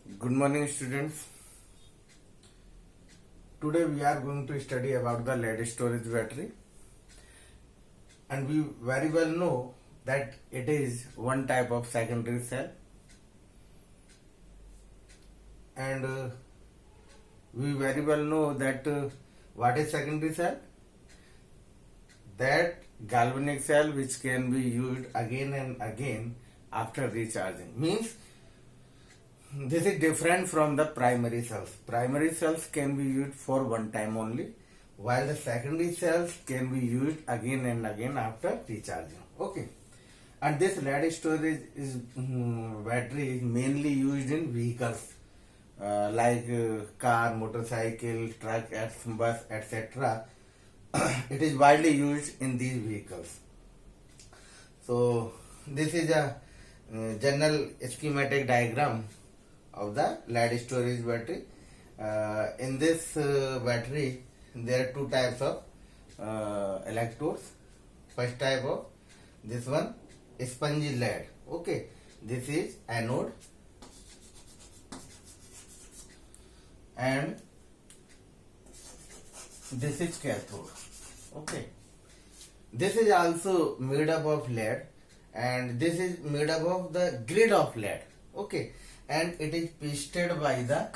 Good morning, students. Today we are going to study about the lead storage battery, and we very well know that it is one type of secondary cell, and we very well know that what is secondary cell? That galvanic cell which can be used again and again after recharging. Means this is different from the primary cells. Primary cells can be used for one time only, while the secondary cells can be used again and again after recharging. Okay. And this lead storage is battery is mainly used in vehicles like car, motorcycle, truck, bus, etc. It is widely used in these vehicles. So this is a general schematic diagram of the lead storage battery. In this battery, there are two types of electrodes. First type of this one, spongy lead. Okay, this is anode, and this is cathode. Okay, this is also made up of lead, and this is made up of the grid of lead. Okay, and it is pasted by the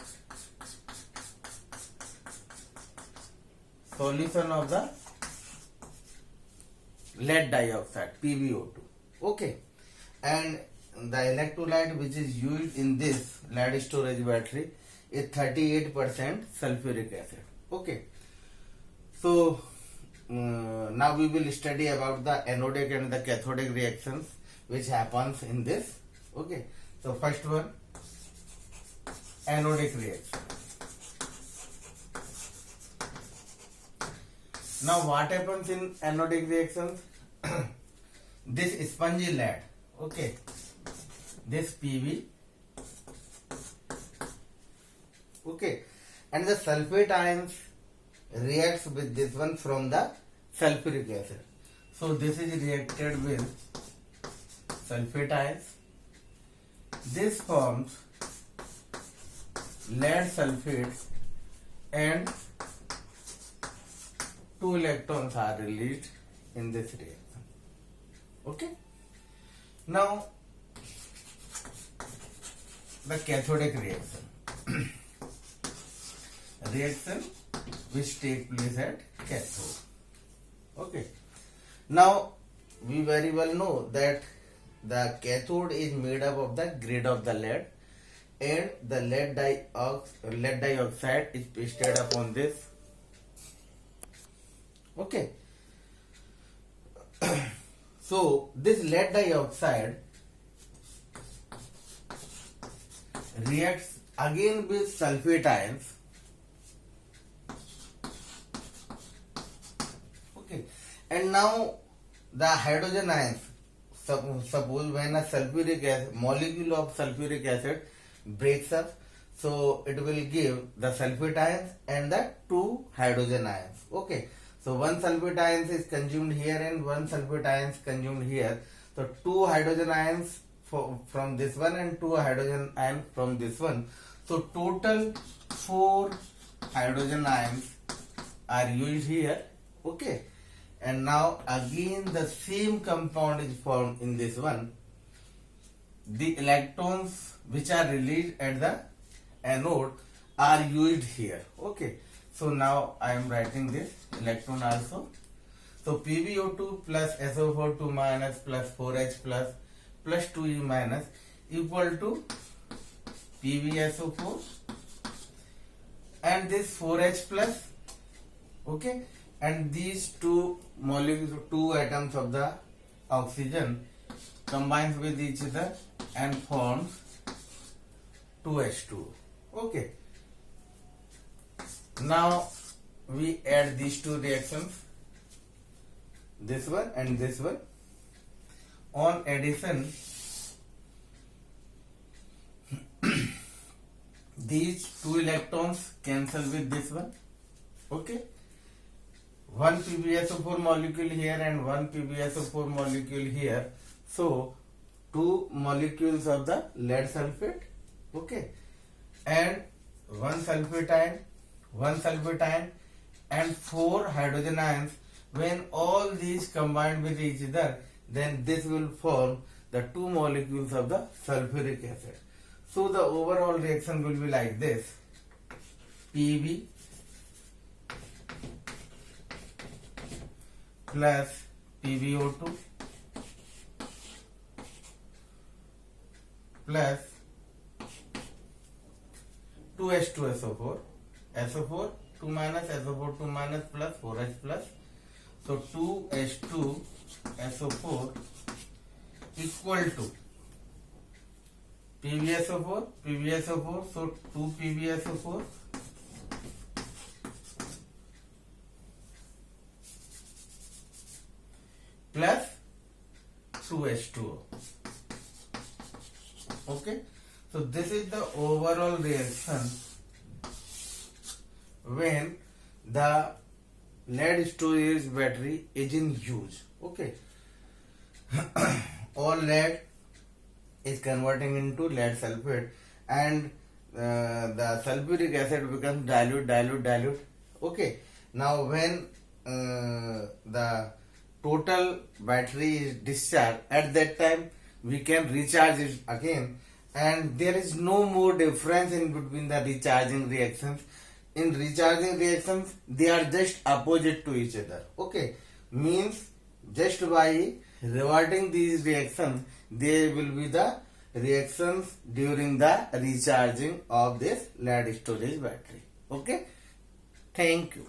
solution of the lead dioxide, PbO2. Okay, and the electrolyte which is used in this lead storage battery is 38% sulfuric acid. Okay, so now we will study about the anodic and the cathodic reactions which happens in this. Okay, so first one, anodic reaction. Now what happens in anodic reactions? This spongy lead, okay, this Pb, okay, and the sulfate ions reacts with this one from the sulfuric acid. So this is reacted with sulfate ions. This forms lead sulfate, and 2 electrons are released in this reaction. Okay. Now the cathodic reaction. Reaction which take place at cathode. Okay. Now we very well know that the cathode is made up of the grid of the lead, and the lead dioxide is pasted upon this. Okay. So this lead dioxide reacts again with sulfate ions. Okay, and now the hydrogen ions, suppose when a sulfuric acid, molecule of sulfuric acid breaks up, so it will give the sulfate ions and the 2 hydrogen ions. Okay, so one sulfate ions is consumed here and one sulfate ions consumed here. So 2 hydrogen ions from this one and 2 hydrogen ions from this one. So total 4 hydrogen ions are used here. Okay, and now again the same compound is formed in this one. The electrons which are released at the anode are used here. Okay, so now I am writing this electron also. So PbO2 plus SO4 2 minus plus 4H plus 2E minus equal to PbSO4, and this 4H plus. Okay, and these 2 molecules, 2 atoms of the oxygen combines with each other and forms 2H2. Okay, now we add these 2 reactions, this one and this one. On addition, these 2 electrons cancel with this one. Okay, one PbSO4 molecule here and one PbSO4 molecule here. So 2 molecules of the lead sulfate. Okay, and one sulfate ion and 4 hydrogen ions. When all these combined with each other, then this will form the 2 molecules of the sulfuric acid. So the overall reaction will be like this: Pb plus PbO2 plus 2H2SO4, SO4 2 minus, SO4 2 minus plus 4H plus. So 2H2SO4 equal to PbSO4, so 2 PbSO4 plus 2H2O. Okay, so this is the overall reaction when the lead storage battery is in use. Okay, all lead is converting into lead sulfate, and the sulfuric acid becomes dilute. Okay, now when the total battery is discharged, at that time we can recharge it again, and there is no more difference in between the recharging reactions. In recharging reactions, they are just opposite to each other. Okay, means just by reverting these reactions, they will be the reactions during the recharging of this lead storage battery. Okay, thank you.